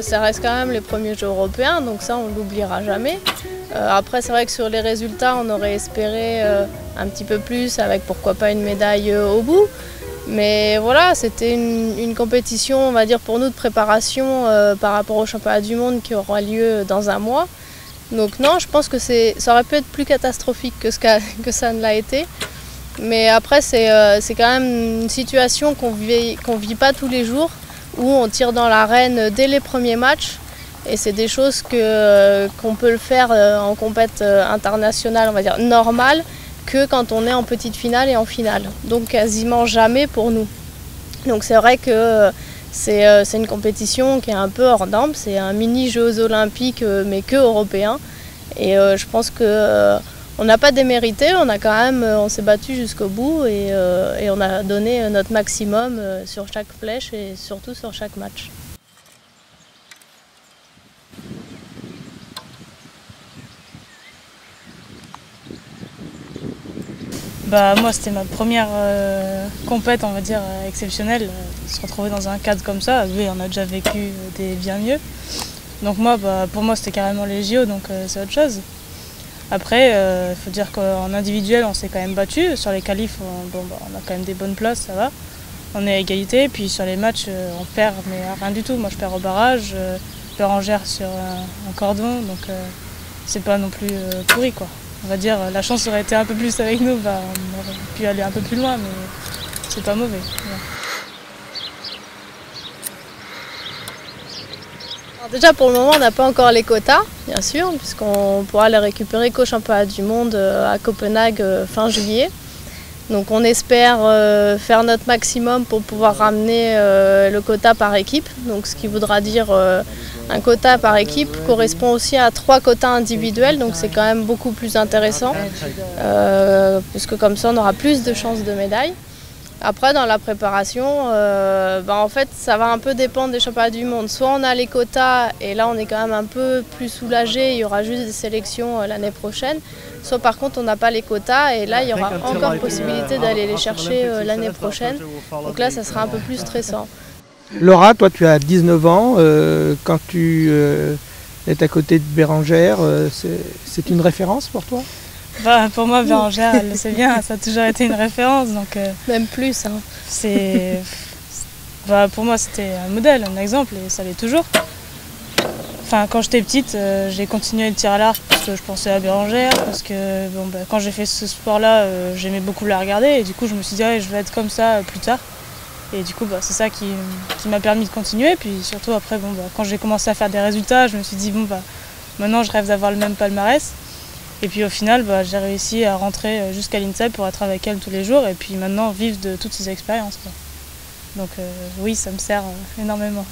Ça reste quand même les premiers Jeux européens, donc ça on ne l'oubliera jamais. Après c'est vrai que sur les résultats on aurait espéré un petit peu plus avec pourquoi pas une médaille au bout. Mais voilà, c'était une compétition, on va dire pour nous, de préparation par rapport au championnat du monde qui aura lieu dans un mois. Donc non, je pense que ça aurait pu être plus catastrophique que ça ne l'a été. Mais après c'est quand même une situation qu'on vit pas tous les jours, où on tire dans l'arène dès les premiers matchs. Et c'est des choses qu'on peut le faire en compète internationale, on va dire normale, que quand on est en petite finale et en finale. Donc quasiment jamais pour nous. Donc c'est vrai que c'est une compétition qui est un peu hors norme, c'est un mini Jeux olympiques mais que européen. Et je pense qu'on n'a pas démérité, on s'est battu jusqu'au bout et on a donné notre maximum sur chaque flèche et surtout sur chaque match. Moi c'était ma première compète, on va dire, exceptionnelle, se retrouver dans un cadre comme ça. Oui, on a déjà vécu des bien mieux. Donc moi, pour moi c'était carrément les JO, donc c'est autre chose. Après, il faut dire qu'en individuel on s'est quand même battu. Sur les qualifs, on a quand même des bonnes places, ça va. On est à égalité, puis sur les matchs on perd, mais rien du tout. Moi je perds au barrage, Bérengère sur un cordon, donc c'est pas non plus pourri quoi. On va dire, la chance aurait été un peu plus avec nous, on aurait pu aller un peu plus loin, mais c'est pas mauvais. Ouais. Alors déjà pour le moment on n'a pas encore les quotas, bien sûr, puisqu'on pourra les récupérer qu'au championnat du monde à Copenhague fin juillet. Donc on espère faire notre maximum pour pouvoir ramener le quota par équipe, donc ce qui voudra dire un quota par équipe correspond aussi à 3 quotas individuels, donc c'est quand même beaucoup plus intéressant, puisque comme ça on aura plus de chances de médaille. Après dans la préparation, en fait ça va un peu dépendre des championnats du monde. Soit on a les quotas et là on est quand même un peu plus soulagé, il y aura juste des sélections l'année prochaine. Soit par contre on n'a pas les quotas et là il y aura encore possibilité d'aller les chercher l'année prochaine. Donc là ça sera un peu plus stressant. Laura, toi tu as 19 ans, quand tu es à côté de Bérengère, c'est une référence pour toi ? Pour moi, Bérengère, elle le sait bien, ça a toujours été une référence. Donc, même plus. Hein. Pour moi, c'était un modèle, un exemple, et ça l'est toujours. Quand j'étais petite, j'ai continué le tir à l'arc parce que je pensais à Bérengère, parce que quand j'ai fait ce sport-là, j'aimais beaucoup la regarder, et du coup, je me suis dit, je vais être comme ça plus tard. Et du coup, c'est ça qui m'a permis de continuer. Puis surtout, après, quand j'ai commencé à faire des résultats, je me suis dit, maintenant, je rêve d'avoir le même palmarès. Et puis au final, j'ai réussi à rentrer jusqu'à l'INSEP pour être avec elle tous les jours et puis maintenant vivre de toutes ces expériences. Donc oui, ça me sert énormément.